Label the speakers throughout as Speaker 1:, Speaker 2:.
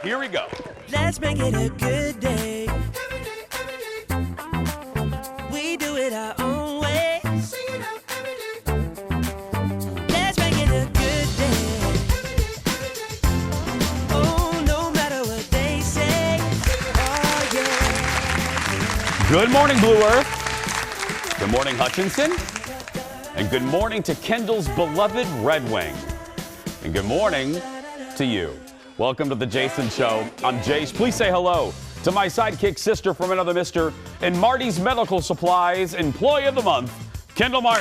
Speaker 1: Here we go.
Speaker 2: Let's make it a good day. We do it our own way. Let's make it a good day. Oh, no matter what they say. Oh, yeah.
Speaker 1: Good morning, Blue Earth. Good morning, Hutchinson. And good morning to Kendall's beloved Red Wing. And good morning to you. Welcome to the Jason Show. I'm Jace. Please say hello to my sidekick sister from another mister and Marty's Medical Supplies Employee of the Month, Kendall Mark.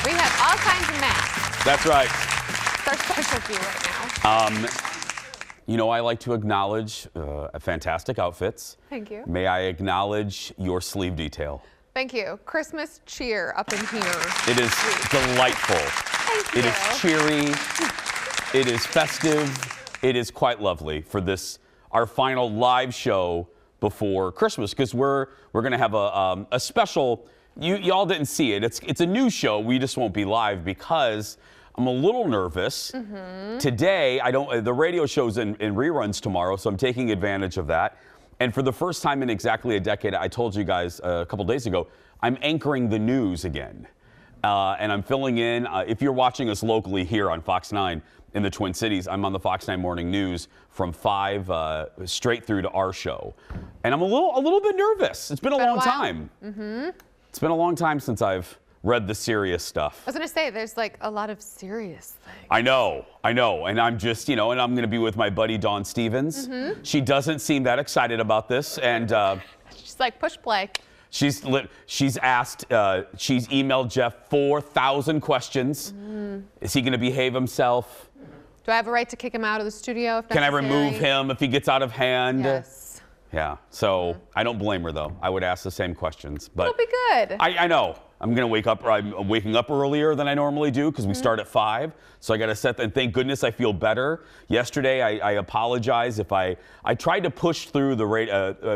Speaker 3: We have all kinds of masks.
Speaker 1: That's right.
Speaker 3: It's our specialty right now.
Speaker 1: You know, I like to acknowledge fantastic outfits.
Speaker 3: Thank you.
Speaker 1: May I acknowledge your sleeve detail?
Speaker 3: Thank you. Christmas cheer up in here.
Speaker 1: It is delightful.
Speaker 3: Thank you.
Speaker 1: It is cheery. It is festive. It is quite lovely for this, our final live show before Christmas, because we're going to have a special. Y'all didn't see it. It's a new show. We just won't be live because I'm a little nervous. Today, the radio show's in reruns tomorrow, so I'm taking advantage of that. And for the first time in exactly a decade, I told you guys a couple days ago, I'm anchoring the news again. And I'm filling in. If you're watching us locally here on Fox 9 in the Twin Cities, I'm on the Fox 9 Morning News from 5 straight through to our show. And I'm a little bit nervous. It's been a long time. It's been a long time since I've read the serious stuff.
Speaker 3: I was going to say, there's like a lot of serious things.
Speaker 1: I know. And I'm just, and I'm going to be with my buddy Dawn Stevens. She doesn't seem that excited about this. And
Speaker 3: She's like, push play.
Speaker 1: she's asked, she's emailed Jeff 4,000 questions. Is he going to behave himself?
Speaker 3: Do I have a right to kick him out of the studio if
Speaker 1: Can I
Speaker 3: necessary?
Speaker 1: remove him if he gets out of hand?
Speaker 3: Yes.
Speaker 1: Yeah. So I don't blame her, though. I would ask the same questions. But
Speaker 3: It'll be good.
Speaker 1: I know. I'm waking up earlier than I normally do because we start at 5. So I got to set, and thank goodness I feel better. Yesterday, I apologize if I tried to push through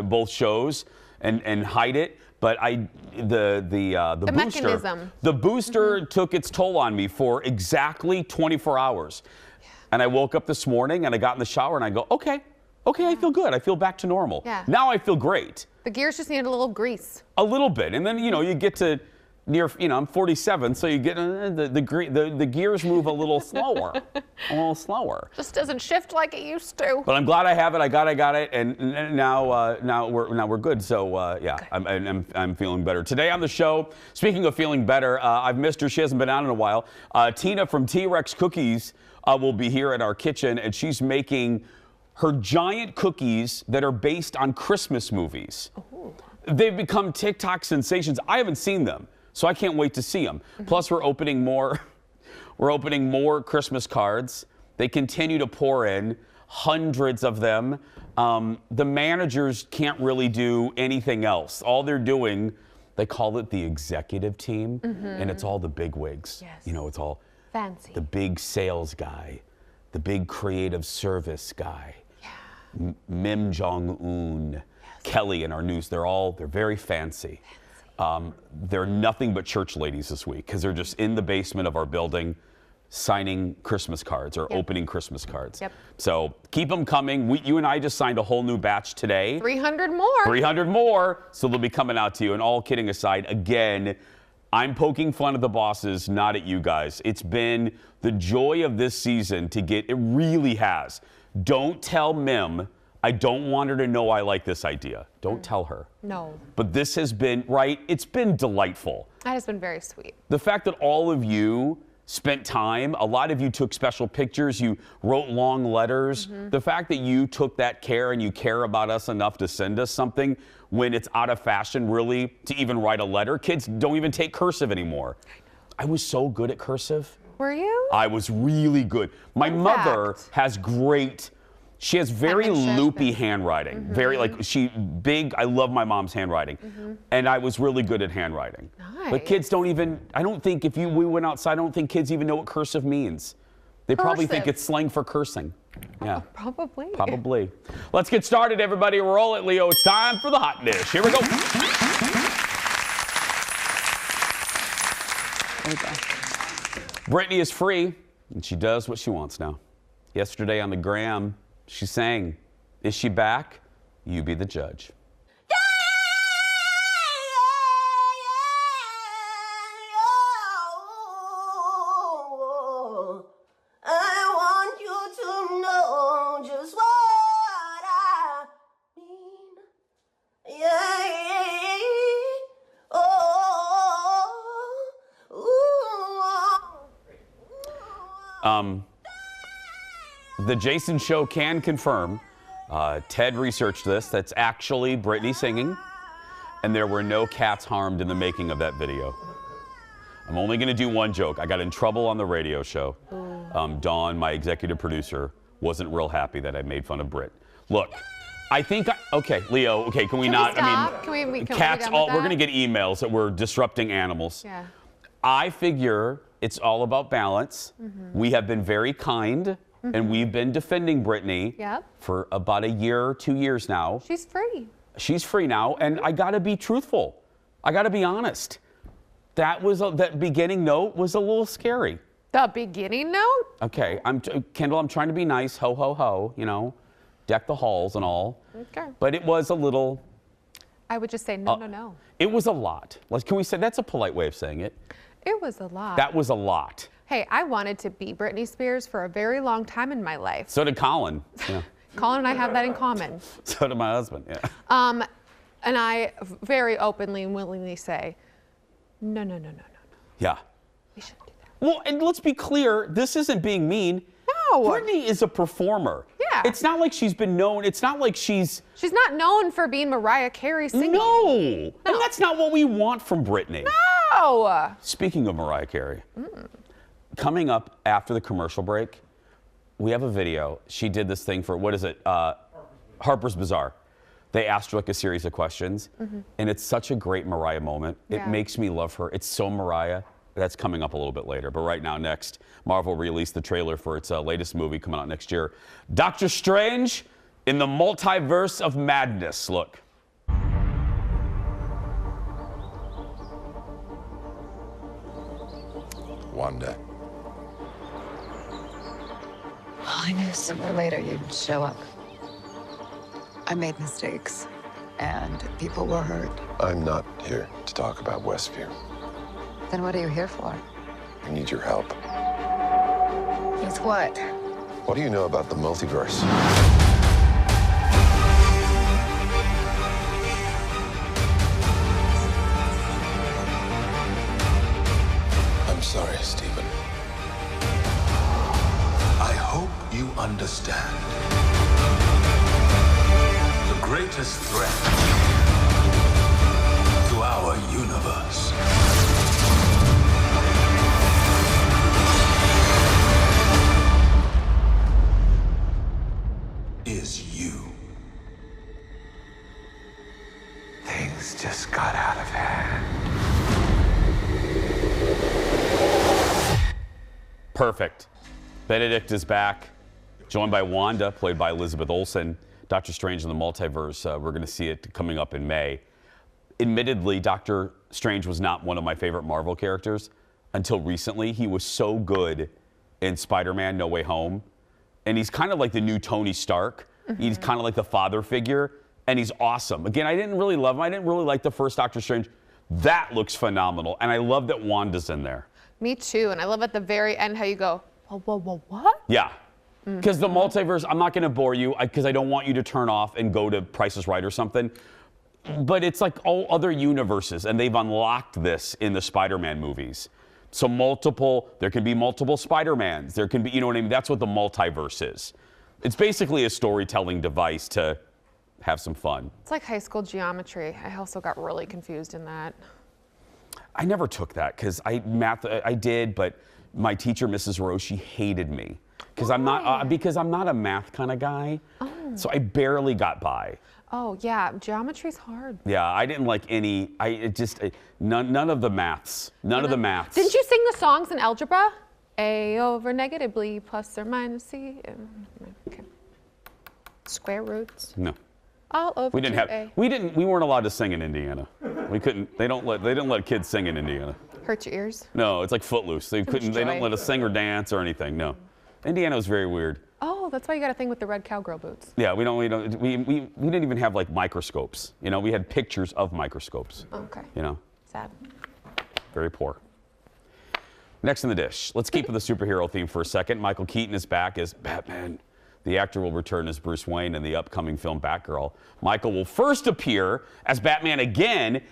Speaker 1: both shows and hide it. But the booster,
Speaker 3: mechanism.
Speaker 1: the booster took its toll on me for exactly 24 hours. And I woke up this morning and I got in the shower and I go, okay, I feel good. I feel back to normal.
Speaker 3: Yeah.
Speaker 1: Now I feel great.
Speaker 3: The gears just need a little grease.
Speaker 1: A little bit. And then, you get to near, I'm 47, so you get the gears move a little slower.
Speaker 3: Just doesn't shift like it used to.
Speaker 1: But I'm glad I have it. I got it, and now we're good. So yeah, I'm feeling better today on the show. Speaking of feeling better, I've missed her. She hasn't been on in a while. Tina from T-Rex Cookies will be here at our kitchen, and she's making her giant cookies that are based on Christmas movies. Ooh. They've become TikTok sensations. I haven't seen them, so I can't wait to see them. Plus, we're opening more Christmas cards. They continue to pour in, hundreds of them. The managers can't really do anything else. All they're doing, they call it the executive team, and it's all the big wigs.
Speaker 3: Yes.
Speaker 1: It's all
Speaker 3: Fancy.
Speaker 1: the big sales guy, the big creative service guy, Mim Jong-un, yes. Kelly in our news. They're very fancy. They're nothing but church ladies this week because they're just in the basement of our building signing Christmas cards or opening Christmas cards.
Speaker 3: Yep.
Speaker 1: So keep them coming. You and I just signed a whole new batch today.
Speaker 3: 300 more.
Speaker 1: 300 more. So they'll be coming out to you. And all kidding aside, again, I'm poking fun at the bosses, not at you guys. It's been the joy of this season it really has. Don't tell Mim. I don't want her to know I like this idea. Don't tell her.
Speaker 3: No.
Speaker 1: But this has been, it's been delightful.
Speaker 3: That has been very sweet.
Speaker 1: The fact that all of you spent time, a lot of you took special pictures, you wrote long letters. The fact that you took that care and you care about us enough to send us something when it's out of fashion, really, to even write a letter. Kids don't even take cursive anymore. I was so good at cursive.
Speaker 3: Were you?
Speaker 1: I was really good. My mother has she has very loopy handwriting. Very I love my mom's handwriting. And I was really good at handwriting.
Speaker 3: Nice.
Speaker 1: But kids don't even, I don't think we went outside, I don't think kids even know what cursive means. They probably think it's slang for cursing. Yeah.
Speaker 3: Probably.
Speaker 1: Probably. Let's get started, everybody. Roll it, Leo. It's time for the hot dish. Here we go. Brittany is free, and she does what she wants now. Yesterday on the gram, she sang Is she back? You be the judge.
Speaker 4: I want you to know just what I mean. Yeah.
Speaker 1: The Jason Show can confirm, Ted researched this, that's actually Britney singing, and there were no cats harmed in the making of that video. I'm only going to do one joke. I got in trouble on the radio show. Dawn, my executive producer, wasn't real happy that I made fun of Brit. Look, I think, okay, Leo, okay, can we not?
Speaker 3: Stop?
Speaker 1: I mean,
Speaker 3: can
Speaker 1: cats,
Speaker 3: we be done with
Speaker 1: we're going
Speaker 3: that?
Speaker 1: to get emails that we're disrupting animals.
Speaker 3: Yeah.
Speaker 1: I figure it's all about balance. We have been very kind, and we've been defending Britney
Speaker 3: Yep.
Speaker 1: for about a year, 2 years now.
Speaker 3: She's free.
Speaker 1: She's free now, and I got to be truthful. I got to be honest. That beginning note was a little scary.
Speaker 3: The beginning note?
Speaker 1: Okay, Kendall, I'm trying to be nice, ho, ho, ho, you know, deck the halls and all.
Speaker 3: Okay.
Speaker 1: But it was a little,
Speaker 3: I would just say no.
Speaker 1: it was a lot. Can we say, that's a polite way of saying it.
Speaker 3: It was a lot.
Speaker 1: That was a lot.
Speaker 3: Hey, I wanted to be Britney Spears for a very long time in my life.
Speaker 1: So did Colin. Yeah.
Speaker 3: Colin and I have that in common.
Speaker 1: So did my husband, yeah.
Speaker 3: And I very openly and willingly say, no.
Speaker 1: Yeah.
Speaker 3: We shouldn't do that.
Speaker 1: Well, and let's be clear, this isn't being mean.
Speaker 3: No.
Speaker 1: Britney is a performer.
Speaker 3: Yeah.
Speaker 1: It's not like she's been known. It's not like she's.
Speaker 3: She's not known for being Mariah Carey singing.
Speaker 1: No. And that's not what we want from Britney.
Speaker 3: No.
Speaker 1: Speaking of Mariah Carey, coming up after the commercial break, we have a video. She did this thing for, what is it? Harper's Bazaar. They asked her like a series of questions, and it's such a great Mariah moment. It
Speaker 3: Yeah.
Speaker 1: makes me love her. It's so Mariah. That's coming up a little bit later. But right now, next, Marvel released the trailer for its latest movie coming out next year, Doctor Strange in the Multiverse of Madness. Look.
Speaker 5: Wanda.
Speaker 6: I knew sooner or later you'd show up. I made mistakes, and people were hurt.
Speaker 5: I'm not here to talk about Westview.
Speaker 6: Then what are you here for?
Speaker 5: I need your help.
Speaker 6: With what?
Speaker 5: What do you know about the multiverse? I'm sorry, Stephen.
Speaker 7: I hope you understand. The greatest threat to our universe is you. Things just got out of hand.
Speaker 1: Perfect. Benedict is back, joined by Wanda, played by Elizabeth Olsen. Doctor Strange in the Multiverse, we're going to see it coming up in May. Admittedly, Doctor Strange was not one of my favorite Marvel characters until recently. He was so good in Spider-Man No Way Home. And he's kind of like the new Tony Stark. He's kind of like the father figure, and he's awesome. Again, I didn't really love him. I didn't really like the first Doctor Strange. That looks phenomenal, and I love that Wanda's in there.
Speaker 3: Me too. And I love at the very end how you go, whoa, what?
Speaker 1: Yeah. Because the multiverse, I'm not going to bore you because I don't want you to turn off and go to Price is Right or something. But it's like all other universes, and they've unlocked this in the Spider-Man movies. So there can be multiple Spider-Mans. There can be, you know what I mean? That's what the multiverse is. It's basically a storytelling device to have some fun.
Speaker 3: It's like high school geometry. I also got really confused in that.
Speaker 1: I never took that because I did, but my teacher, Mrs. Rose, she hated me because I'm not a math kind of guy. So I barely got by.
Speaker 3: Oh yeah, geometry's hard.
Speaker 1: Yeah, I didn't like any. None of the maths. None of the maths.
Speaker 3: Didn't you sing the songs in algebra? A over negative b plus or minus c. Okay. Square roots.
Speaker 1: No.
Speaker 3: All over.
Speaker 1: We didn't have. We weren't allowed to sing in Indiana. We couldn't. They didn't let kids sing in Indiana.
Speaker 3: Hurt your ears.
Speaker 1: No, it's like Footloose. They couldn't. They don't let us sing or dance or anything. No. Indiana was very weird.
Speaker 3: Oh, Oh, that's why you got a thing with the red cowgirl boots.
Speaker 1: Yeah, we didn't even have like microscopes. You know, we had pictures of microscopes.
Speaker 3: Okay.
Speaker 1: You know,
Speaker 3: Sad.
Speaker 1: very poor. Next in the dish, let's keep with the superhero theme for a second. Michael Keaton is back as Batman. The actor will return as Bruce Wayne in the upcoming film Batgirl. Michael will first appear as Batman again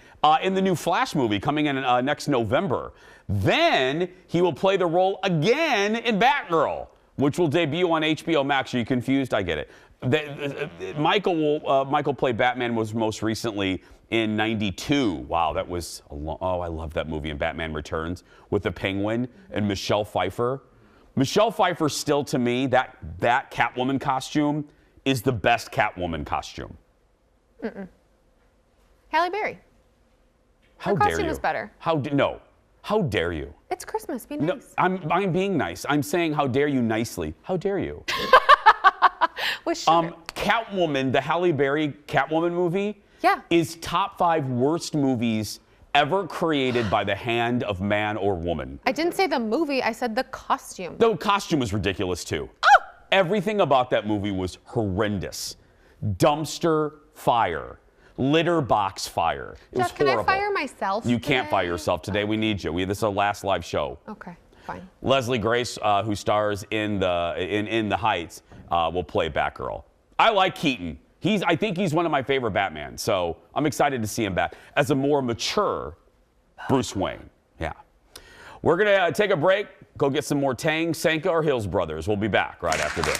Speaker 1: in the new Flash movie coming in next November. Then he will play the role again in Batgirl, which will debut on HBO Max. Are you confused? I get it. Michael played Batman was most recently in '92. Wow, that was a long. Oh, I love that movie. And Batman Returns with the Penguin and Michelle Pfeiffer. Michelle Pfeiffer still, to me, that Catwoman costume is the best Catwoman costume.
Speaker 3: Halle Berry.
Speaker 1: How
Speaker 3: Her
Speaker 1: dare
Speaker 3: costume
Speaker 1: you?
Speaker 3: is better.
Speaker 1: No. How dare you?
Speaker 3: It's Christmas. Be
Speaker 1: No,
Speaker 3: nice.
Speaker 1: I'm being nice. I'm saying how dare you nicely. How dare you?
Speaker 3: With sugar.
Speaker 1: Catwoman, the Halle Berry Catwoman movie,
Speaker 3: Yeah.
Speaker 1: is top 5 worst movies ever created by the hand of man or woman.
Speaker 3: I didn't say the movie. I said the costume.
Speaker 1: The costume was ridiculous too. Everything about that movie was horrendous. Dumpster fire. Litter box fire. It was
Speaker 3: Jeff, can
Speaker 1: horrible.
Speaker 3: I fire myself?
Speaker 1: You can't
Speaker 3: today?
Speaker 1: fire yourself today. We need you. This is our last live show.
Speaker 3: Okay, fine.
Speaker 1: Leslie Grace, who stars in the Heights, will play Batgirl. I like Keaton. I think he's one of my favorite Batman. So I'm excited to see him back as a more mature Bruce Wayne. Yeah. We're gonna take a break. Go get some more Tang, Sanka, or Hills Brothers. We'll be back right after this.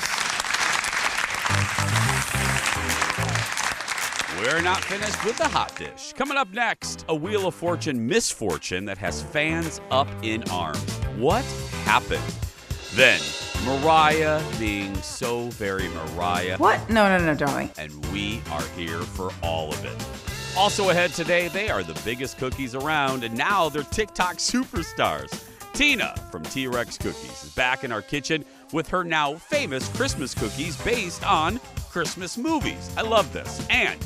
Speaker 1: We're not finished with the hot dish. Coming up next, a Wheel of Fortune misfortune that has fans up in arms. What happened? Then, Mariah being so very Mariah.
Speaker 8: What? No, darling.
Speaker 1: And we are here for all of it. Also ahead today, they are the biggest cookies around, and now they're TikTok superstars. Tina from T-Rex Cookies is back in our kitchen with her now famous Christmas cookies based on Christmas movies. I love this. And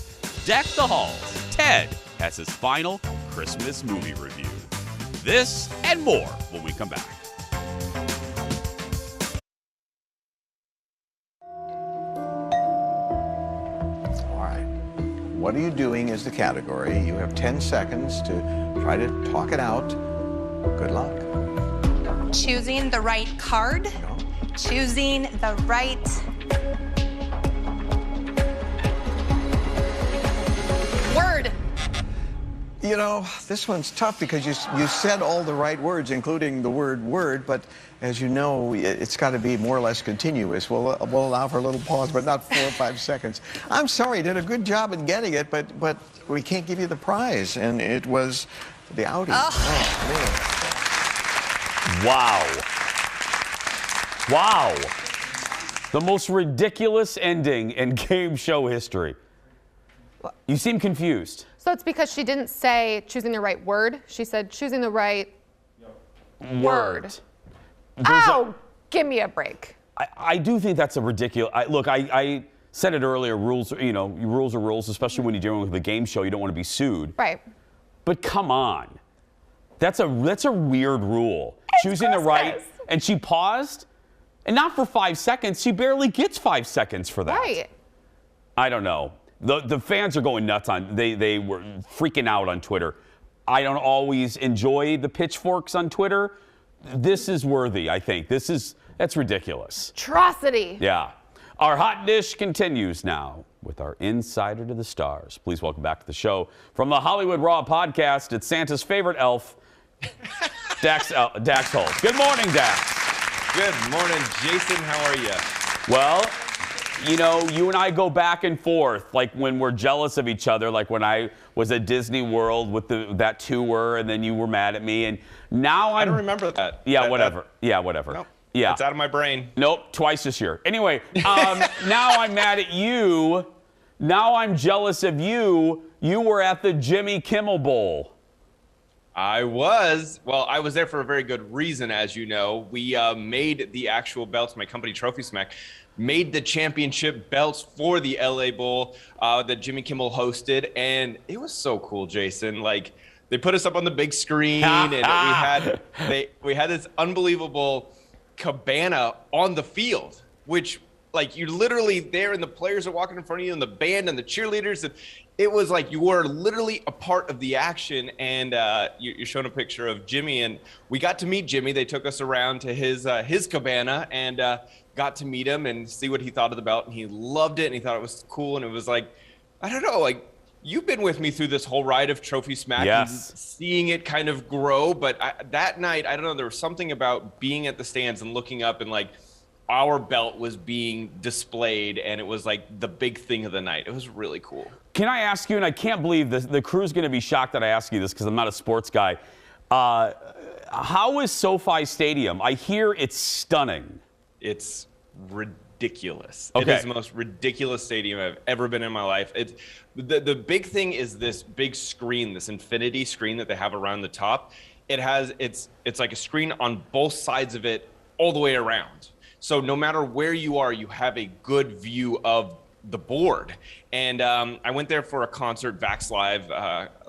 Speaker 1: Deck the Halls, Ted has his final Christmas movie review. This and more when we come back.
Speaker 9: All right. What are you doing is the category. You have 10 seconds to try to talk it out. Good luck.
Speaker 10: Choosing the right card.
Speaker 9: No.
Speaker 10: Choosing the right word.
Speaker 9: You know, this one's tough because you said all the right words, including the word, but as you know, it's got to be more or less continuous. We'll allow for a little pause, but not 4 or 5 seconds. I'm sorry, you did a good job in getting it, but we can't give you the prize, and it was the Audi. Oh, man.
Speaker 1: Wow. The most ridiculous ending in game show history. You seem confused.
Speaker 3: So it's because she didn't say choosing the right word. She said choosing the right word. Oh, give me a break.
Speaker 1: I do think that's a ridiculous. Look, I said it earlier. Rules, rules are rules, especially when you're dealing with a game show. You don't want to be sued.
Speaker 3: Right.
Speaker 1: But come on, that's a weird rule.
Speaker 3: It's
Speaker 1: choosing the right,
Speaker 3: Christmas.
Speaker 1: and she paused, and not for 5 seconds. She barely gets 5 seconds for that.
Speaker 3: Right.
Speaker 1: I don't know. The fans are going nuts on. They were freaking out on Twitter. I don't always enjoy the pitchforks on Twitter. This is worthy, I think. That's ridiculous.
Speaker 3: Atrocity.
Speaker 1: Yeah. Our hot dish continues now with our Insider to the Stars. Please welcome back to the show from the Hollywood Raw podcast. It's Santa's favorite elf, Dax Holt. Good morning, Dax.
Speaker 11: Good morning, Jason. How are you?
Speaker 1: Well, you and I go back and forth, like when we're jealous of each other, like when I was at Disney World with that tour, and then you were mad at me, and now
Speaker 11: I don't remember that.
Speaker 1: Yeah, whatever. Nope. Yeah.
Speaker 11: It's out of my brain.
Speaker 1: Nope, twice this year. Anyway, now I'm mad at you. Now I'm jealous of you. You were at the Jimmy Kimmel Bowl.
Speaker 11: I was there for a very good reason, as you know. We made the actual belts, my company, Trophy Smack, made the championship belts for the LA Bowl that Jimmy Kimmel hosted, and it was so cool, Jason. Like, they put us up on the big screen, and we had this unbelievable cabana on the field, which like you're literally there, and the players are walking in front of you, and the band and the cheerleaders, and it was like you were literally a part of the action. And you're showing a picture of Jimmy, and we got to meet Jimmy. They took us around to his cabana and got to meet him and see what he thought of the belt, and he loved it, and he thought it was cool. And it was like, I don't know, like you've been with me through this whole ride of Trophy Smack, and seeing it kind of grow. But that night, I don't know, there was something about being at the stands and looking up, and like our belt was being displayed, and it was like the big thing of the night. It was really cool.
Speaker 1: Can I ask you, and I can't believe this, the crew's going to be shocked that I ask you this because I'm not a sports guy. How is SoFi Stadium? I hear it's stunning.
Speaker 11: It's ridiculous.
Speaker 1: Okay.
Speaker 11: It is the most ridiculous stadium I've ever been in my life. It's the big thing is this big screen, this infinity screen that they have around the top. It's like a screen on both sides of it all the way around. So no matter where you are, you have a good view of the board. And I went there for a concert, Vax Live,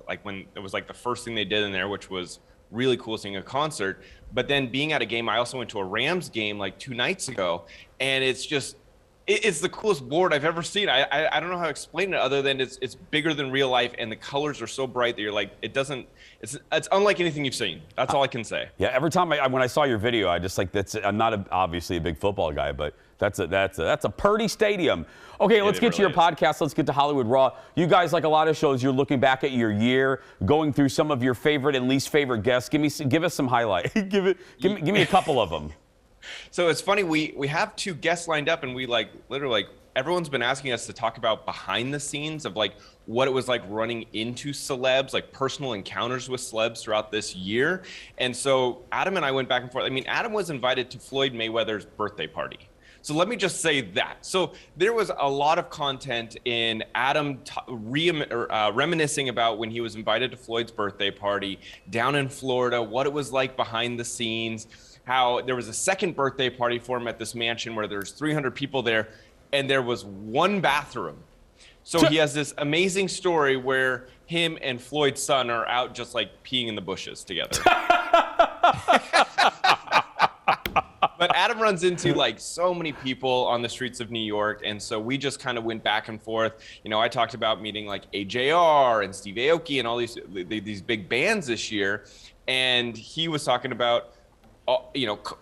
Speaker 11: like when it was like the first thing they did in there, which was really cool, seeing a concert. But then being at a game, I also went to a Rams game like 2 nights ago, and it's just, it's the coolest board I've ever seen. I don't know how to explain it other than it's bigger than real life, and the colors are so bright that you're like, it's unlike anything you've seen. That's all I can say.
Speaker 1: Yeah, every time when I saw your video, I just like, I'm not obviously a big football guy, but that's a purty stadium. Okay, let's get to your podcast. Let's get to Hollywood Raw. You guys, like a lot of shows, you're looking back at your year, going through some of your favorite and least favorite guests. Give us some highlight. give me a couple of them.
Speaker 11: So it's funny, we have 2 guests lined up, and we literally everyone's been asking us to talk about behind the scenes of like what it was like running into celebs, like personal encounters with celebs throughout this year. And so Adam and I went back and forth. I mean, Adam was invited to Floyd Mayweather's birthday party. So let me just say that. So there was a lot of content in Adam reminiscing about when he was invited to Floyd's birthday party down in Florida, what it was like behind the scenes, how there was a second birthday party for him at this mansion where there's 300 people there, and there was one bathroom. So he has this amazing story where him and Floyd's son are out just like peeing in the bushes together. But Adam runs into like so many people on the streets of New York, and so we just kind of went back and forth. You know, I talked about meeting like AJR and Steve Aoki and all these big bands this year, and he was talking about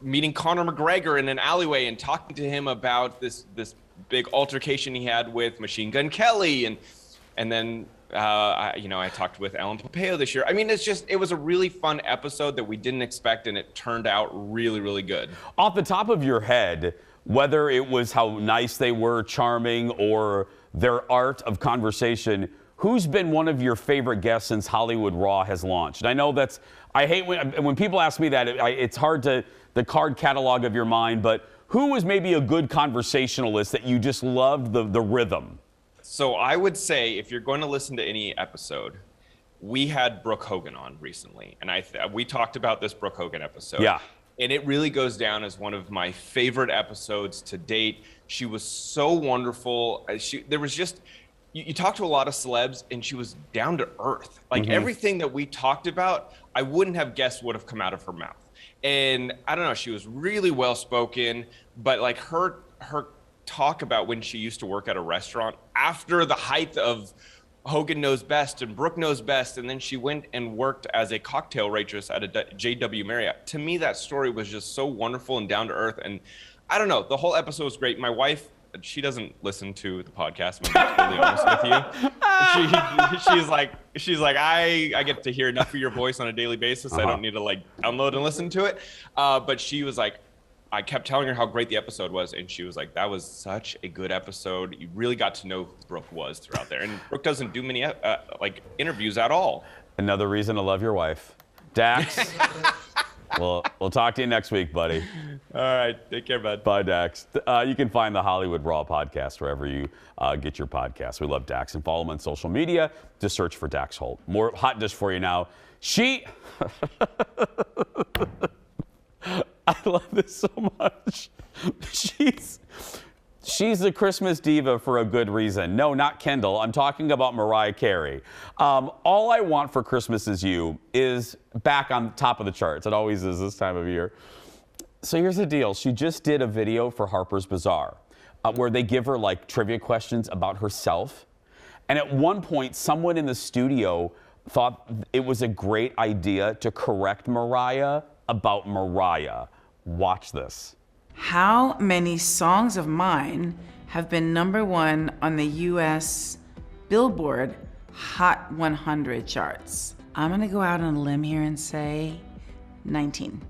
Speaker 11: meeting Conor McGregor in an alleyway and talking to him about this big altercation he had with Machine Gun Kelly, and then I talked with Ellen Pompeo this year. I mean, it was a really fun episode that we didn't expect, and it turned out really, really good.
Speaker 1: Off the top of your head, whether it was how nice they were, charming, or their art of conversation, who's been one of your favorite guests since Hollywood Raw has launched? And I know I hate when people ask me that. It's hard to the card catalog of your mind, but who was maybe a good conversationalist that you just loved the rhythm?
Speaker 11: So I would say if you're going to listen to any episode, we had Brooke Hogan on recently, and we talked about this Brooke Hogan episode.
Speaker 1: Yeah.
Speaker 11: And it really goes down as one of my favorite episodes to date. She was so wonderful. There was just, you talk to a lot of celebs, and she was down to earth. Like everything that we talked about, I wouldn't have guessed would have come out of her mouth. And I don't know, she was really well spoken, but like her talk about when she used to work at a restaurant after the height of Hogan Knows Best and Brooke Knows Best, and then she went and worked as a cocktail waitress at a JW Marriott. To me, that story was just so wonderful and down to earth. And I don't know, the whole episode was great. My wife, she doesn't listen to the podcast, I'm gonna be totally honest with you. She's like, I get to hear enough of your voice on a daily basis. I don't need to like download and listen to it. But she was like, I kept telling her how great the episode was, and she was like, that was such a good episode. You really got to know who Brooke was throughout there. And Brooke doesn't do many interviews at all. Another reason to love your wife. Dax, we'll talk to you next week, buddy. All right, take care, bud. Bye, Dax. You can find the Hollywood Raw podcast wherever you get your podcasts. We love Dax, and follow him on social media. Just search for Dax Holt. More hot dish for you now. I love this so much. She's a Christmas diva for a good reason. No, not Kendall. I'm talking about Mariah Carey. All I Want for Christmas Is You is back on top of the charts. It always is this time of year. So here's the deal. She just did a video for Harper's Bazaar.
Speaker 1: where they give her like trivia questions about herself. And at one point, someone in the studio thought it was a great idea to correct Mariah about Mariah. Watch this.
Speaker 8: How many songs of mine have been #1 on the US Billboard Hot 100 charts? I'm gonna go out on a limb here and say 19.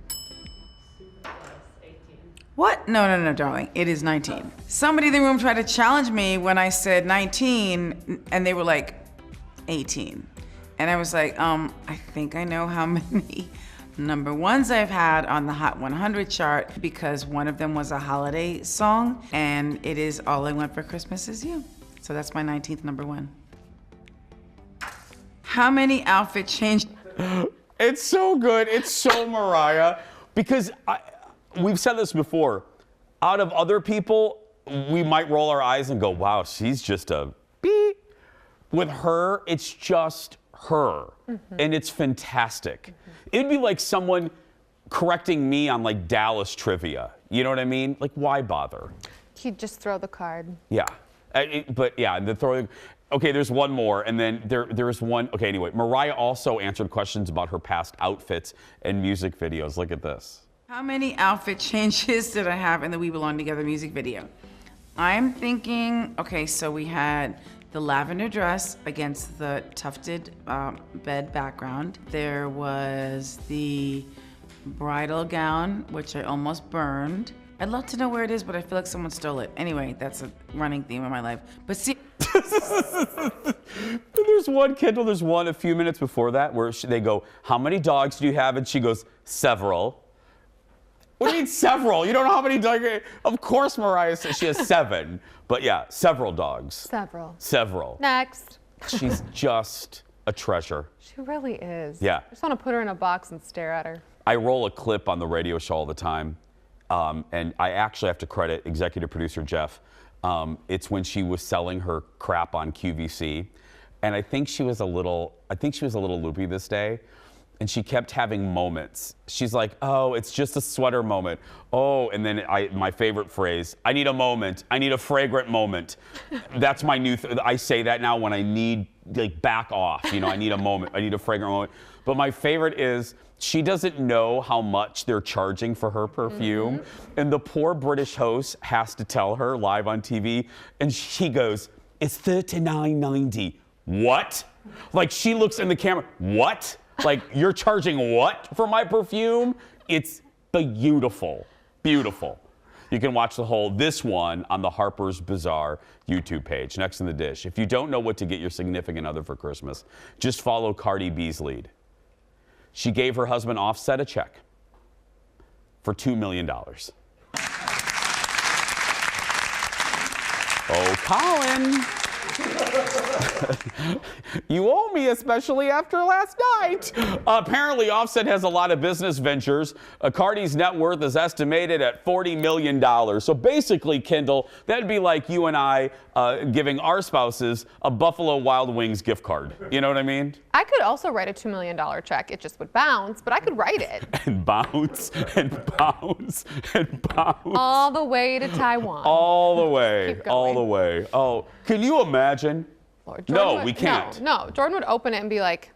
Speaker 8: What? No, darling. It is 19. Somebody in the room tried to challenge me when I said 19, and they were like, 18. And I was like, I think I know how many #1s I've had on the Hot 100 chart, because one of them was a holiday song, and it is All I Want for Christmas Is You. So that's my 19th #1. How many outfit changes?
Speaker 1: It's so good. It's so Mariah. Because we've said this before. Out of other people, we might roll our eyes and go, wow, she's just a beep. With her, it's just her. And it's fantastic. It'd be like someone correcting me on like Dallas trivia. You know what I mean? Like, why bother?
Speaker 3: He'd just throw the card.
Speaker 1: Yeah. But yeah, the throwing. Okay, there's one more, and then there's one. Okay, anyway, Mariah also answered questions about her past outfits and music videos. Look at this.
Speaker 8: How many outfit changes did I have in the We Belong Together music video? I'm thinking, okay, so we had the lavender dress against the tufted bed background. There was the bridal gown, which I almost burned. I'd love to know where it is, but I feel like someone stole it. Anyway, that's a running theme in my life. But see.
Speaker 1: There's one, Kendall, there's one a few minutes before that where they go, how many dogs do you have? And she goes, several. What do you mean several? You don't know how many dogs? Of course Mariah says she has 7. But yeah, several dogs. Several.
Speaker 3: Next.
Speaker 1: She's just a treasure.
Speaker 3: She really is.
Speaker 1: Yeah.
Speaker 3: I just want to put her in a box and stare at her.
Speaker 1: I roll a clip on the radio show all the time. And I actually have to credit executive producer Jeff. It's when she was selling her crap on QVC. And I think she was a little loopy this day. And she kept having moments. She's like, oh, it's just a sweater moment. Oh, and then my favorite phrase, I need a moment. I need a fragrant moment. That's my new, I say that now when I need, like, back off. You know, I need a moment. I need a fragrant moment. But my favorite is, she doesn't know how much they're charging for her perfume. And the poor British host has to tell her live on TV. And she goes, it's $39.90. What? Like, she looks in the camera, what? Like, you're charging what for my perfume? It's beautiful, beautiful. You can watch this one on the Harper's Bazaar YouTube page, next in the dish. If you don't know what to get your significant other for Christmas, just follow Cardi B's lead. She gave her husband Offset a check for $2 million. Oh, Colin. You owe me, especially after last night. Apparently, Offset has a lot of business ventures. Cardi's net worth is estimated at $40 million. So basically, Kendall, that'd be like you and I giving our spouses a Buffalo Wild Wings gift card. You know what I mean?
Speaker 3: I could also write a $2 million check. It just would bounce, but I could write it.
Speaker 1: And bounce, and bounce, and bounce.
Speaker 3: All the way to Taiwan.
Speaker 1: All the way.
Speaker 3: Keep going.
Speaker 1: All the way. Oh, can you imagine?
Speaker 3: Lord,
Speaker 1: No, we can't.
Speaker 3: No, Jordan would open it and be like,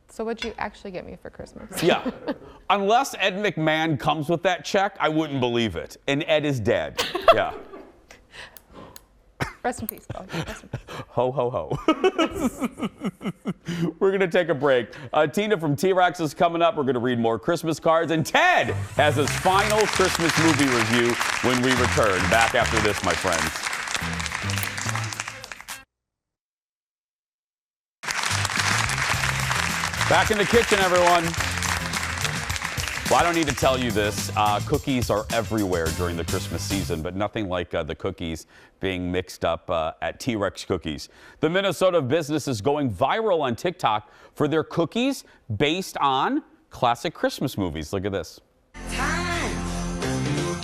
Speaker 3: so what'd you actually get me for Christmas?
Speaker 1: Yeah. Unless Ed McMahon comes with that check, I wouldn't believe it. And Ed is dead. Yeah.
Speaker 3: Rest in peace, Bo. Rest in peace.
Speaker 1: Ho, ho, ho. We're going to take a break. Tina from T-Rex is coming up. We're going to read more Christmas cards. And Ted has his final Christmas movie review when we return. Back after this, my friends. Back in the kitchen, everyone. Well, I don't need to tell you this. Cookies are everywhere during the Christmas season, but nothing like the cookies being mixed up at T-Rex Cookies. The Minnesota business is going viral on TikTok for their cookies based on classic Christmas movies. Look at this.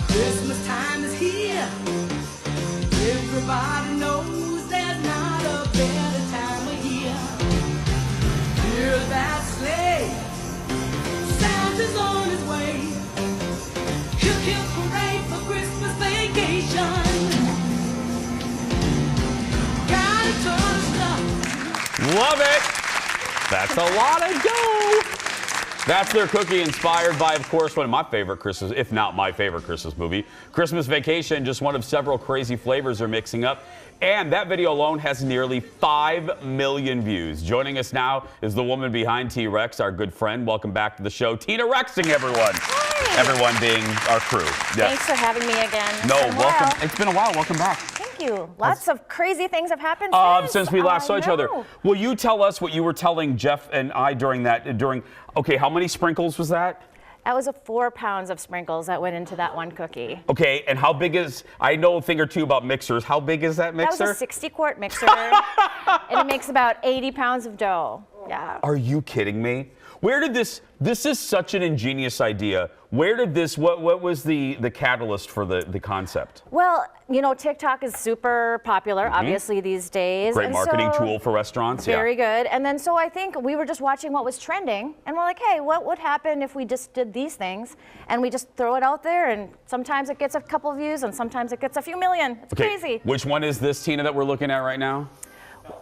Speaker 2: Christmas time is here. Everybody knows there's not a better time of year. Hear that sleigh. Santa's on his way. Hip hip hooray for Christmas vacation.
Speaker 1: Love it. That's a lot of dough. That's their cookie, inspired by, of course, one of my favorite Christmas, if not my favorite Christmas movie, Christmas Vacation. Just one of several crazy flavors they're mixing up. And that video alone has nearly 5 million views. Joining us now is the woman behind T-Rex, our good friend. Welcome back to the show, Tina Rexing, everyone.
Speaker 12: Hi.
Speaker 1: Everyone being our crew. Yes.
Speaker 12: Thanks for having me again.
Speaker 1: No, welcome. It's been a while. Welcome back.
Speaker 12: Thank you. Lots of crazy things have happened
Speaker 1: since we last saw each other. Will you tell us what you were telling Jeff and I during okay, how many sprinkles was that?
Speaker 12: That was 4 pounds of sprinkles that went into that one cookie.
Speaker 1: Okay, and how big is, I know a thing or two about mixers. How big is that mixer?
Speaker 12: That was a 60-quart mixer, and it makes about 80 pounds of dough. Yeah.
Speaker 1: Are you kidding me? Where did this is such an ingenious idea. Where did this, what was the catalyst for the concept?
Speaker 12: Well, you know, TikTok is super popular, obviously, these days.
Speaker 1: Great marketing tool for restaurants,
Speaker 12: Very good. And then so I think we were just watching what was trending, and we're like, hey, what would happen if we just did these things, and we just throw it out there, and sometimes it gets a couple views, and sometimes it gets a few million. It's crazy.
Speaker 1: Which one is this, Tina, that we're looking at right now?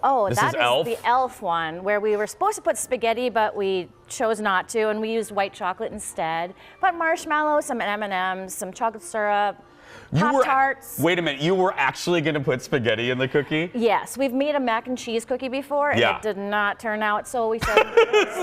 Speaker 12: Oh,
Speaker 1: this
Speaker 12: that
Speaker 1: is Elf?
Speaker 12: the Elf one, where we were supposed to put spaghetti, but we chose not to, and we used white chocolate instead. But marshmallows, some M&Ms, some chocolate syrup, Pop-Tarts.
Speaker 1: Wait a minute, you were actually going to put spaghetti in the cookie?
Speaker 12: Yes, we've made a mac and cheese cookie before, and
Speaker 1: Yeah.
Speaker 12: it did not turn out, so we said,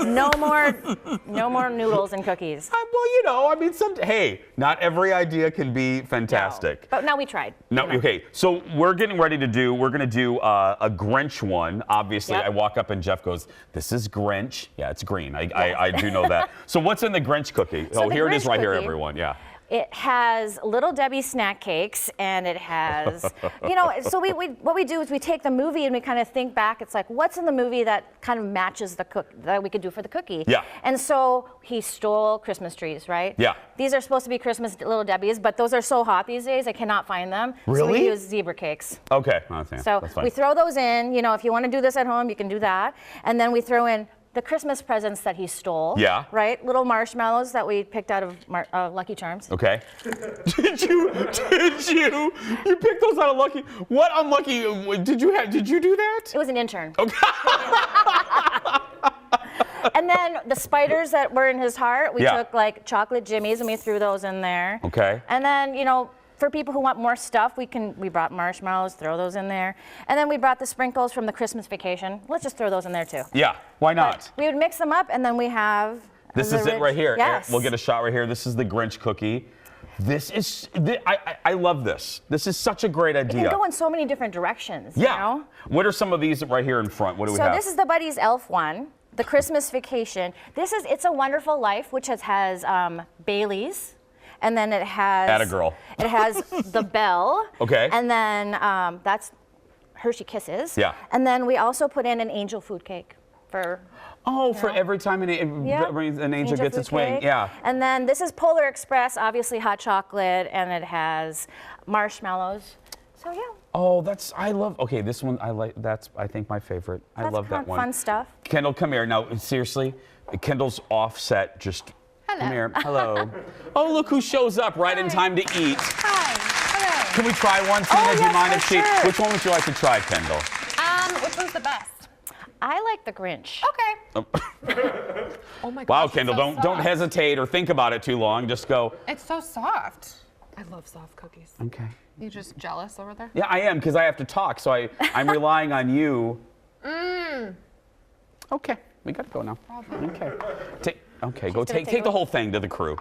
Speaker 12: no more noodles and cookies.
Speaker 1: Well, you know, I mean, hey, not every idea can be fantastic.
Speaker 12: No, but now we tried.
Speaker 1: No, okay, so we're getting ready to do, we're going to do a Grinch one. Obviously,
Speaker 12: Yep.
Speaker 1: I walk up and Jeff goes, this is Grinch. Yeah, it's green. I do know that. So what's in the Grinch cookie?
Speaker 12: So
Speaker 1: Oh,
Speaker 12: the
Speaker 1: here it is
Speaker 12: Grinch
Speaker 1: right here,
Speaker 12: cookie-
Speaker 1: everyone. Yeah.
Speaker 12: It has Little Debbie snack cakes, and it has, you know, so what we do is we take the movie and we kind of think back. It's like, what's in the movie that kind of matches that we could do for the cookie?
Speaker 1: Yeah.
Speaker 12: And so he stole Christmas trees, right?
Speaker 1: Yeah.
Speaker 12: These are supposed to be Christmas Little Debbie's, but those are so hot these days, I cannot find them. So
Speaker 1: Really?
Speaker 12: we use zebra cakes.
Speaker 1: Okay. Oh, yeah,
Speaker 12: So
Speaker 1: that's fine.
Speaker 12: we throw those in. You know, if you want to do this at home, you can do that. And then we throw in the Christmas presents that he stole.
Speaker 1: Yeah.
Speaker 12: Right? Little marshmallows that we picked out of Lucky Charms.
Speaker 1: Okay. Did you picked those out of Lucky? What unlucky did you do that?
Speaker 12: It was an intern.
Speaker 1: Okay.
Speaker 12: And then the spiders that were in his heart, we
Speaker 1: Yeah.
Speaker 12: took like chocolate jimmies and we threw those in there.
Speaker 1: Okay.
Speaker 12: And then, you know, for people who want more stuff, we brought marshmallows, throw those in there. And then we brought the sprinkles from the Christmas Vacation. Let's just throw those in there too.
Speaker 1: Yeah. Why not?
Speaker 12: We would mix them up, and then we have
Speaker 1: This
Speaker 12: the
Speaker 1: is it right here.
Speaker 12: Yes.
Speaker 1: We'll get a shot right here. This is the Grinch cookie. This is, I love this. This is such a great
Speaker 12: It
Speaker 1: idea.
Speaker 12: can go in so many different directions.
Speaker 1: Yeah.
Speaker 12: You know?
Speaker 1: What are some of these right here in front? What do we have?
Speaker 12: So this is the Buddy's Elf one, the Christmas Vacation. This is It's a Wonderful Life, which has Bailey's. And then it has
Speaker 1: Atta girl.
Speaker 12: It has the bell.
Speaker 1: Okay.
Speaker 12: And then that's Hershey Kisses.
Speaker 1: Yeah.
Speaker 12: And then we also put in an angel food cake for.
Speaker 1: For every time an angel gets
Speaker 12: food
Speaker 1: its wing.
Speaker 12: cake.
Speaker 1: Yeah.
Speaker 12: And then this is Polar Express, obviously hot chocolate, and it has marshmallows. So yeah.
Speaker 1: Oh, okay, this one that's I think my favorite. I love that one.
Speaker 12: Fun stuff.
Speaker 1: Kendall, come here. Now, seriously, Kendall's offset just come here. Hello. Oh, look who shows up right in time to eat.
Speaker 3: Hi. Hello.
Speaker 1: Can we try one, Tina? Do you mind if
Speaker 12: sure.
Speaker 1: Which one would you like to try, Kendall?
Speaker 3: Which one's the best?
Speaker 12: I like the Grinch.
Speaker 3: Okay. Oh my gosh.
Speaker 1: Wow,
Speaker 3: it's
Speaker 1: Kendall,
Speaker 3: so
Speaker 1: don't
Speaker 3: soft.
Speaker 1: hesitate or think about it too long. Just go.
Speaker 3: It's so soft. I love soft cookies.
Speaker 1: Okay.
Speaker 3: You just jealous over there?
Speaker 1: Yeah, I am, because I have to talk, so I'm relying on you. Okay, we gotta go now. Okay. Take the whole thing to the crew.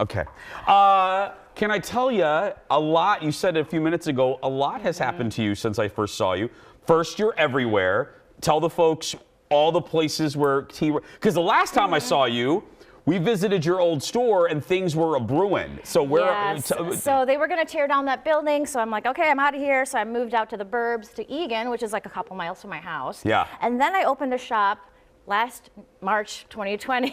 Speaker 1: Okay. Can I tell you a lot? You said a few minutes ago, a lot has happened to you since I first saw you. First, you're everywhere. Tell the folks all the places where because the last time I saw you, we visited your old store and things were a brewing. So
Speaker 12: So they were going to tear down that building. So I'm like, okay, I'm out of here. So I moved out to the burbs to Egan, which is like a couple miles from my house.
Speaker 1: Yeah.
Speaker 12: And then I opened a shop last March 2020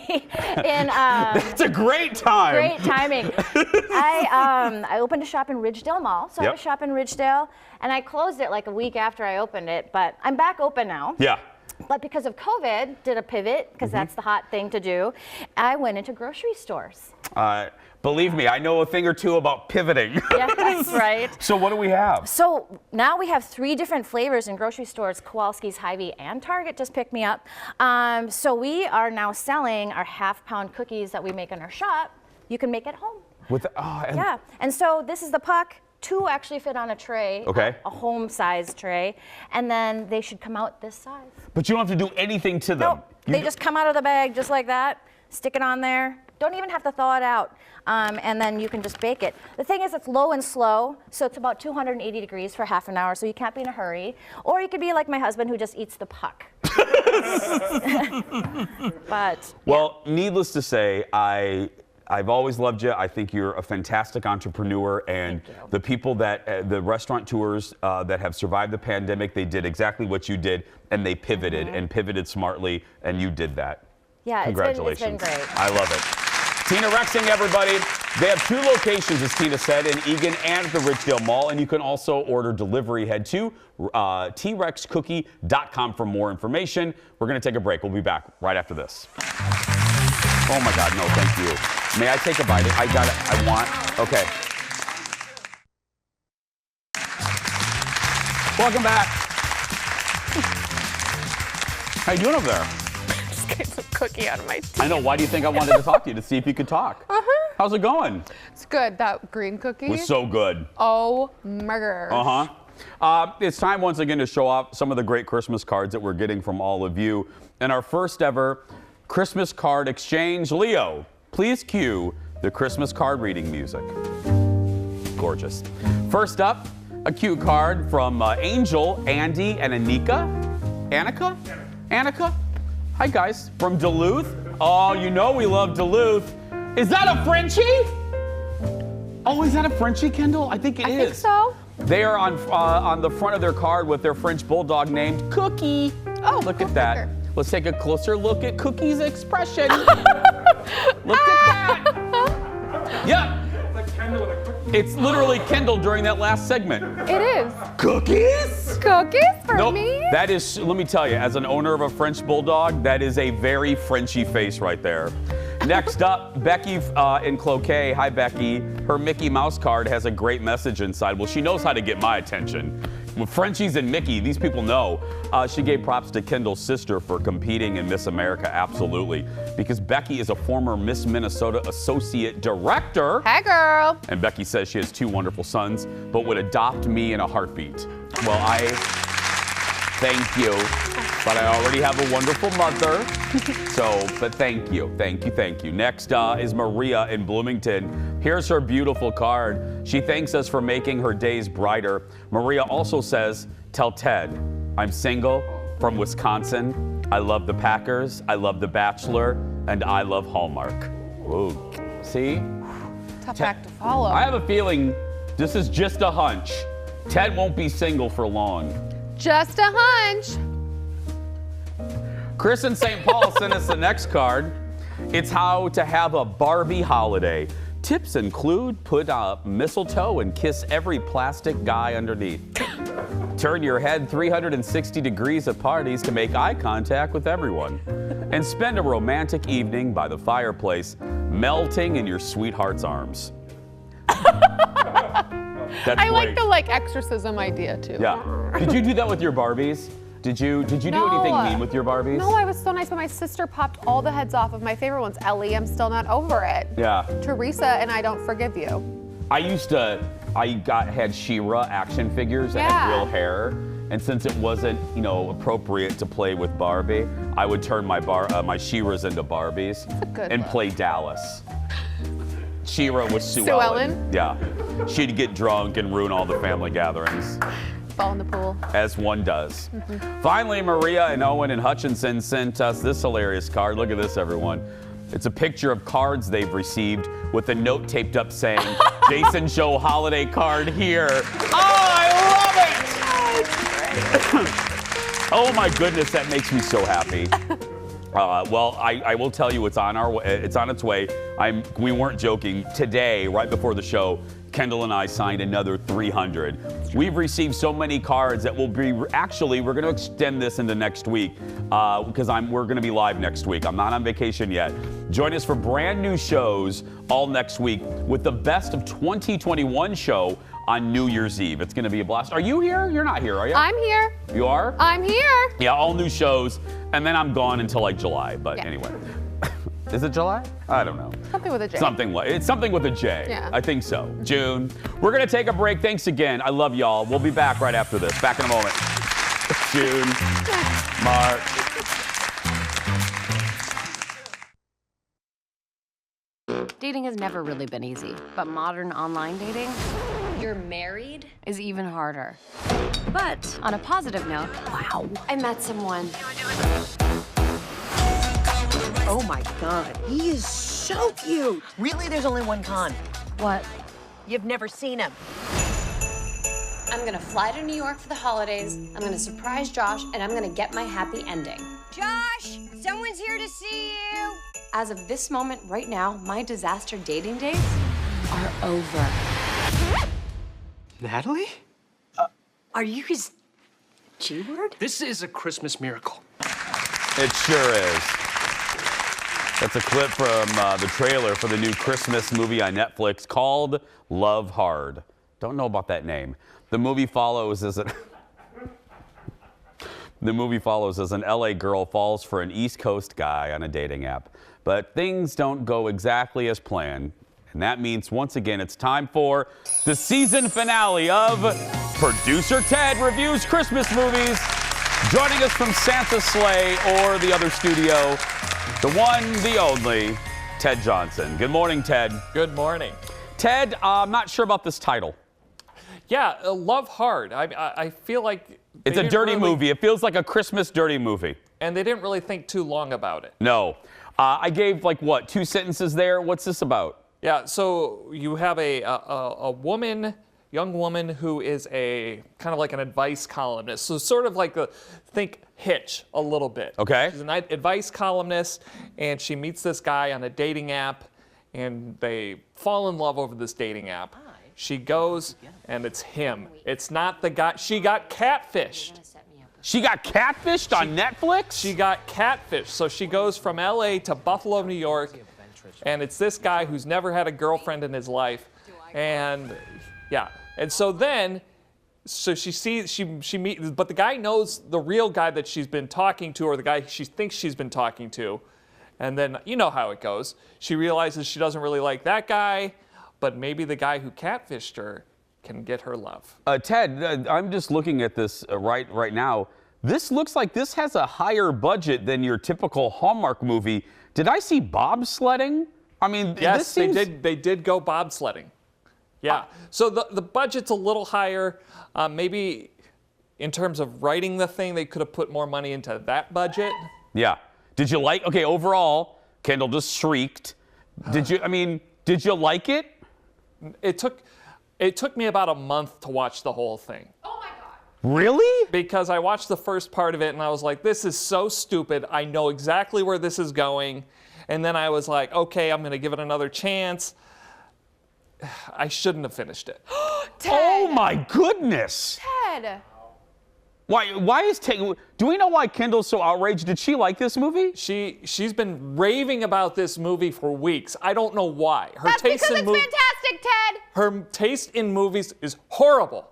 Speaker 12: in
Speaker 1: That's a great time.
Speaker 12: Great timing. I opened a shop in Ridgedale Mall. So I have a shop in Ridgedale, and I closed it like a week after I opened it, but I'm back open now.
Speaker 1: Yeah.
Speaker 12: But because of COVID, did a pivot, because that's the hot thing to do. I went into grocery stores.
Speaker 1: But Believe me, I know a thing or two about pivoting.
Speaker 12: Yes, right.
Speaker 1: So what do we have?
Speaker 12: So now we have 3 different flavors in grocery stores. Kowalski's, Hy-Vee, and Target just picked me up. So we are now selling our half-pound cookies that we make in our shop. You can make at home. Yeah, and so this is the puck. 2 actually fit on a tray, a home-sized tray, and then they should come out this size.
Speaker 1: But you don't have to do anything to them.
Speaker 12: Nope, they just come out of the bag just like that, stick it on there. Don't even have to thaw it out, and then you can just bake it. The thing is, it's low and slow, so it's about 280 degrees for half an hour, so you can't be in a hurry. Or you could be like my husband, who just eats the puck. But
Speaker 1: well, needless to say, I've always loved you. I think you're a fantastic entrepreneur, and the people that, the restaurateurs that have survived the pandemic, they did exactly what you did, and they pivoted and pivoted smartly, and you did that.
Speaker 12: Yeah,
Speaker 1: Congratulations.
Speaker 12: It's been great.
Speaker 1: I love it. Tina Rexing, everybody. They have 2 locations, as Tina said, in Eagan and at the Ridgedale Mall, and you can also order delivery. Head to trexcookie.com for more information. We're going to take a break. We'll be back right after this. Oh my God, no, thank you. May I take a bite? I got it. I want. Okay. Welcome back. How you doing over there?
Speaker 3: Just getting some cookie out of my teeth.
Speaker 1: I know. Why do you think I wanted to talk to you? To see if you could talk. How's it going?
Speaker 3: It's good. That green cookie
Speaker 1: was so good.
Speaker 3: Oh my gosh.
Speaker 1: It's time once again to show off some of the great Christmas cards that we're getting from all of you. And our first ever Christmas card exchange. Leo, please cue the Christmas card reading music. Gorgeous. First up, a cute card from Angel, Andy, and Annika. Annika? Hi, guys. From Duluth. Oh, you know we love Duluth. Is that a Frenchie? Oh, is that a Frenchie, Kendall? I think it is.
Speaker 3: I think so.
Speaker 1: They are on the front of their card with their French bulldog named Cookie. Oh, look at that. Let's take a closer look at Cookie's expression. Look at that. Yeah. It's literally Kendall during that last segment.
Speaker 3: It is.
Speaker 1: Cookies?
Speaker 3: Cookies for me?
Speaker 1: That is, let me tell you, as an owner of a French bulldog, that is a very Frenchy face right there. Next up, Becky in Cloquet. Hi, Becky. Her Mickey Mouse card has a great message inside. Well, she knows how to get my attention. With Frenchies and Mickey, these people know. She gave props to Kendall's sister for competing in Miss America, absolutely. Because Becky is a former Miss Minnesota Associate Director.
Speaker 3: Hey, girl.
Speaker 1: And Becky says she has 2 wonderful sons, but would adopt me in a heartbeat. Well, I thank you, but I already have a wonderful mother. But thank you. Next is Maria in Bloomington. Here's her beautiful card. She thanks us for making her days brighter. Maria also says, tell Ted, I'm single, from Wisconsin. I love the Packers, I love The Bachelor, and I love Hallmark. Ooh, see?
Speaker 3: Tough act to follow.
Speaker 1: I have a feeling this is just a hunch. Ted won't be single for long.
Speaker 3: Just a hunch.
Speaker 1: Chris in St. Paul sent us the next card. It's how to have a Barbie holiday. Tips include put mistletoe and kiss every plastic guy underneath. Turn your head 360 degrees at parties to make eye contact with everyone. And spend a romantic evening by the fireplace, melting in your sweetheart's arms. That's
Speaker 3: I
Speaker 1: great.
Speaker 3: like the exorcism idea too.
Speaker 1: Yeah. Did you do that with your Barbies? Did you do anything mean with your Barbies?
Speaker 3: No, I was so nice, but my sister popped all the heads off of my favorite ones. Ellie, I'm still not over it.
Speaker 1: Yeah.
Speaker 3: Teresa and I don't forgive you.
Speaker 1: I had She-Ra action figures that had real hair, and since it wasn't, appropriate to play with Barbie, I would turn my She-Ras into Barbies and play Dallas. She-Ra was Sue Ellen. Yeah. She'd get drunk and ruin all the family gatherings.
Speaker 3: Fall in the pool.
Speaker 1: As one does. Finally, Maria and Owen and Hutchinson sent us this hilarious card. Look at this, everyone. It's a picture of cards they've received with a note taped up saying, Jason Show holiday card here. Oh, I love it! Oh my goodness, that makes me so happy. Well, I will tell you it's on its way. We weren't joking. Today, right before the show, Kendall and I signed another 300. We've received so many cards that we're going to extend this into next week because we're going to be live next week. I'm not on vacation yet. Join us for brand new shows all next week with the best of 2021 show on New Year's Eve. It's going to be a blast. Are you here? You're not here, are you?
Speaker 3: I'm here.
Speaker 1: You are?
Speaker 3: I'm here.
Speaker 1: Yeah, all new shows. And then I'm gone until like July. But anyway. Is it July? I don't know.
Speaker 3: Something with a J.
Speaker 1: It's something with a J.
Speaker 3: Yeah.
Speaker 1: I think so. June. We're going to take a break. Thanks again. I love y'all. We'll be back right after this. Back in a moment. June. March.
Speaker 13: Dating has never really been easy, but modern online dating, you're married, is even harder. But on a positive note, wow, I met someone.
Speaker 14: Oh my God, he is so cute. Really, there's only one con.
Speaker 13: What?
Speaker 14: You've never seen him.
Speaker 13: I'm gonna fly to New York for the holidays, I'm gonna surprise Josh, and I'm gonna get my happy ending.
Speaker 15: Josh, someone's here to see you.
Speaker 13: As of this moment right now, my disaster dating days are over.
Speaker 16: Natalie?
Speaker 14: Are you his G-word?
Speaker 16: This is a Christmas miracle.
Speaker 1: It sure is. That's a clip from the trailer for the new Christmas movie on Netflix called Love Hard. Don't know about that name. The movie follows as an LA girl falls for an East Coast guy on a dating app. But things don't go exactly as planned. And that means, once again, it's time for the season finale of Producer Ted Reviews Christmas Movies. Joining us from Santa's Sleigh or the other studio, the one, the only, Ted Johnson. Good morning, Ted.
Speaker 17: Good morning.
Speaker 1: Ted, I'm not sure about this title.
Speaker 17: Yeah, Love Hard. I feel like
Speaker 1: it's a dirty movie. It feels like a Christmas dirty movie.
Speaker 17: And they didn't really think too long about it.
Speaker 1: No. I gave, like, what, 2 sentences there? What's this about?
Speaker 17: Yeah, so you have a woman, young woman, who is a kind of like an advice columnist. So sort of like think Hitch a little bit.
Speaker 1: Okay.
Speaker 17: She's an advice columnist, and she meets this guy on a dating app, and they fall in love over this dating app. She goes, and it's him. It's not the guy. She got catfished.
Speaker 1: She got catfished on Netflix?
Speaker 17: She got catfished. So she goes from LA to Buffalo, New York, and it's this guy who's never had a girlfriend in his life. And yeah. And so then, she meets, but the guy knows the real guy that she's been talking to, or the guy she thinks she's been talking to. And then, you know how it goes. She realizes she doesn't really like that guy, but maybe the guy who catfished her can get her love.
Speaker 1: Ted, I'm just looking at this right now. This looks like this has a higher budget than your typical Hallmark movie. Did I see bobsledding? I mean,
Speaker 17: yes,
Speaker 1: this seems...
Speaker 17: they did go bobsledding. Yeah. So the budget's a little higher. Maybe in terms of writing the thing, they could have put more money into that budget.
Speaker 1: Yeah. Did you like? Okay, overall, Kendall just shrieked. Did you like it?
Speaker 17: It took me about a month to watch the whole thing.
Speaker 3: Oh my God.
Speaker 1: Really?
Speaker 17: Because I watched the first part of it and I was like, this is so stupid. I know exactly where this is going. And then I was like, okay, I'm going to give it another chance. I shouldn't have finished it.
Speaker 3: Ted.
Speaker 1: Oh my goodness.
Speaker 3: Ted.
Speaker 1: Why is Ted? Do we know why Kendall's so outraged? Did she like this movie?
Speaker 17: She's been raving about this movie for weeks. I don't know why.
Speaker 3: That's because it's fantastic, Ted.
Speaker 17: Her taste in movies is horrible.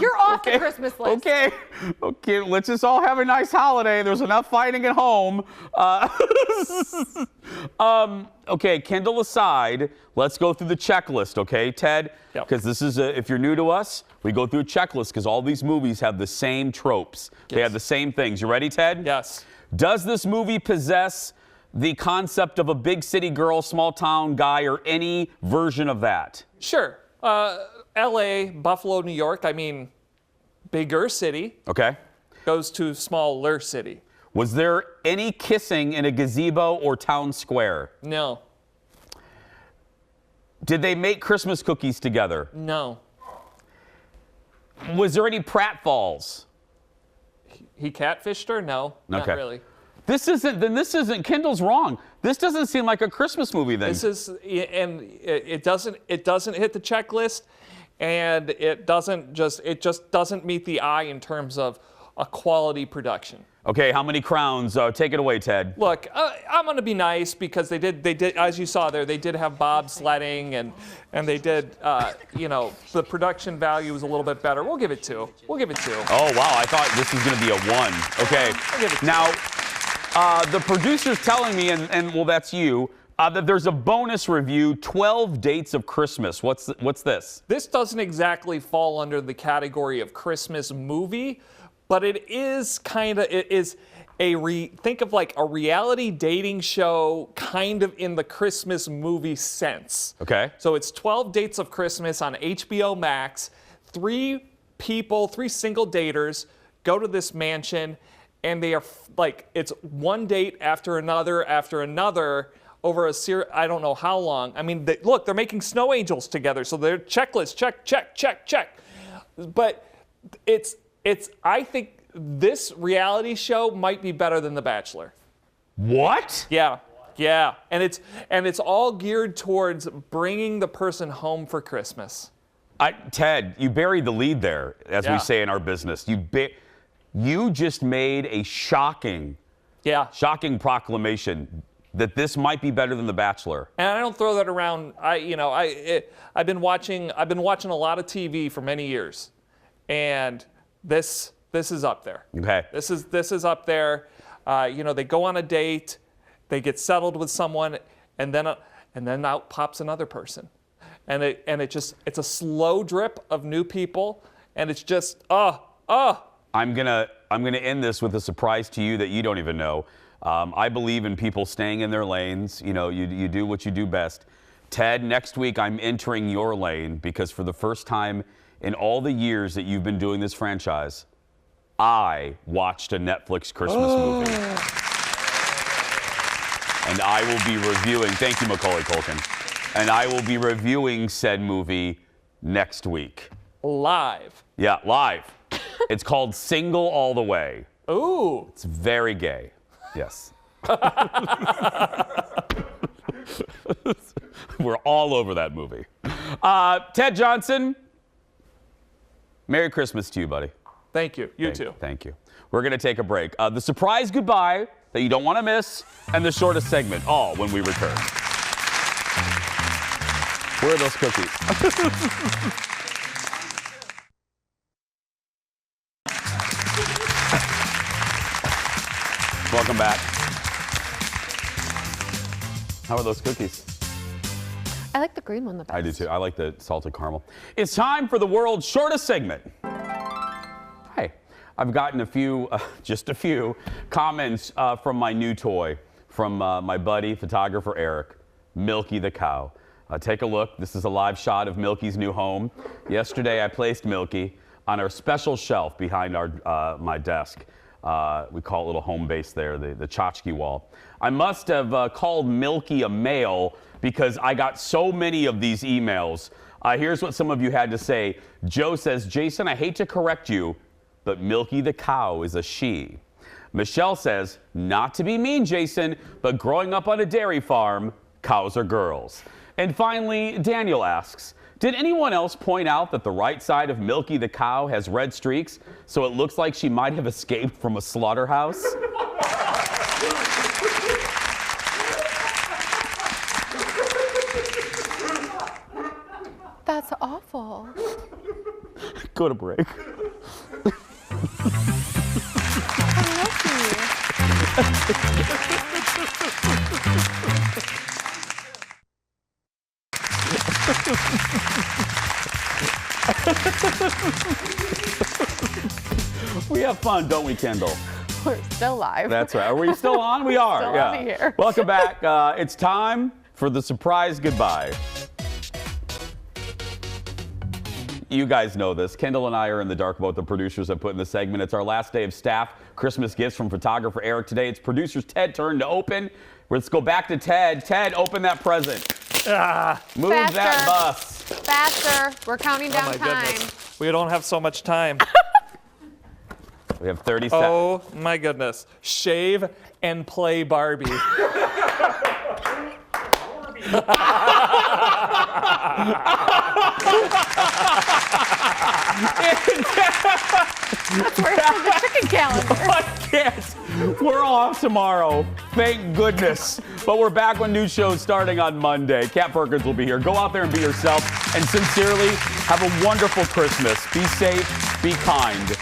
Speaker 3: You're off the Christmas list.
Speaker 1: Okay, let's just all have a nice holiday. There's enough fighting at home. Okay, Kendall aside, let's go through the checklist, okay, Ted? Because this is, if you're new to us, we go through a checklist because all these movies have the same tropes. Yes. They have the same things. You ready, Ted?
Speaker 17: Yes.
Speaker 1: Does this movie possess the concept of a big city girl, small town guy, or any version of that?
Speaker 17: Sure. LA, Buffalo, New York, I mean, bigger city.
Speaker 1: Okay.
Speaker 17: Goes to smaller city.
Speaker 1: Was there any kissing in a gazebo or town square?
Speaker 17: No.
Speaker 1: Did they make Christmas cookies together?
Speaker 17: No.
Speaker 1: Was there any pratfalls?
Speaker 17: He catfished her? No, not really.
Speaker 1: This isn't, Kendall's wrong. This doesn't seem like a Christmas movie then.
Speaker 17: This is, and it doesn't hit the checklist, and it just doesn't meet the eye in terms of a quality production.
Speaker 1: Okay, how many crowns? Take it away, Ted.
Speaker 17: Look, I'm going to be nice because they did, as you saw there, they did have bobsledding and they did, the production value was a little bit better. We'll give it 2. We'll give it 2.
Speaker 1: Oh, wow, I thought this was going to be a 1. Okay,
Speaker 17: I'll give it 2.
Speaker 1: Now, the producer's telling me, and well, that's you, that there's a bonus review, 12 Dates of Christmas. What's this?
Speaker 17: This doesn't exactly fall under the category of Christmas movie, but it is think of like a reality dating show kind of in the Christmas movie sense.
Speaker 1: Okay.
Speaker 17: So it's 12 Dates of Christmas on HBO Max. 3 single daters go to this mansion, and they are it's one date after another over a series, I don't know how long. I mean, look, they're making snow angels together, so they're checklist, check. But I think this reality show might be better than The Bachelor.
Speaker 1: What?
Speaker 17: Yeah. And it's all geared towards bringing the person home for Christmas.
Speaker 1: Ted, you buried the lead there, as we say in our business. You just made a shocking proclamation that this might be better than The Bachelor.
Speaker 17: And I don't throw that around. I've been watching a lot of TV for many years, and this is up there.
Speaker 1: Okay.
Speaker 17: This is up there. They go on a date, they get settled with someone, and then out pops another person, and it's a slow drip of new people, and it's just
Speaker 1: I'm gonna end this with a surprise to you that you don't even know. I believe in people staying in their lanes. You do what you do best. Ted, next week I'm entering your lane because for the first time in all the years that you've been doing this franchise, I watched a Netflix Christmas movie. And I will be reviewing, thank you, Macaulay Culkin, and I will be reviewing said movie next week.
Speaker 17: Live.
Speaker 1: Yeah, live. It's called Single All the Way.
Speaker 17: Ooh.
Speaker 1: It's very gay. Yes. We're all over that movie. Ted Johnson, Merry Christmas to you, buddy.
Speaker 17: Thank you. You too.
Speaker 1: Thank you. We're going to take a break. The surprise goodbye that you don't want to miss, and the shortest segment, all when we return. Where are those cookies? Welcome back. How are those cookies?
Speaker 3: I like the green one the best.
Speaker 1: I do too. I like the salted caramel. It's time for the world's shortest segment. Hey, I've gotten just a few comments from my new toy from my buddy, photographer Eric, Milky the cow. Take a look. This is a live shot of Milky's new home. Yesterday, I placed Milky on our special shelf behind my desk. We call it little home base there, the tchotchke wall. I must have called Milky a male because I got so many of these emails. Here's what some of you had to say. Joe says, Jason, I hate to correct you, but Milky the cow is a she. Michelle says, not to be mean, Jason, but growing up on a dairy farm, cows are girls. And finally, Daniel asks, did anyone else point out that the right side of Milky the cow has red streaks, so it looks like she might have escaped from a slaughterhouse?
Speaker 3: That's awful.
Speaker 1: Go to break. We have fun, don't we, Kendall?
Speaker 3: We're still live.
Speaker 1: That's right. Are we still on? We are.
Speaker 3: Still
Speaker 1: yeah.
Speaker 3: on here.
Speaker 1: Welcome back. It's time for the surprise goodbye. You guys know this. Kendall and I are in the dark about the producers have put in the segment. It's our last day of staff. Christmas gifts from photographer Eric. Today it's producer's Ted's turn to open. Let's go back to Ted. Ted, open that present. Move
Speaker 3: Faster.
Speaker 1: that bus.
Speaker 3: Faster. We're counting down time.
Speaker 17: Goodness. We don't have so much time.
Speaker 1: We have 30 seconds.
Speaker 17: Oh my goodness. Shave and play Barbie.
Speaker 3: That's worse than the chicken calendar.
Speaker 1: I can't. We're off tomorrow. Thank goodness. But we're back with new shows starting on Monday. Kat Perkins will be here. Go out there and be yourself. And sincerely, have a wonderful Christmas. Be safe. Be kind.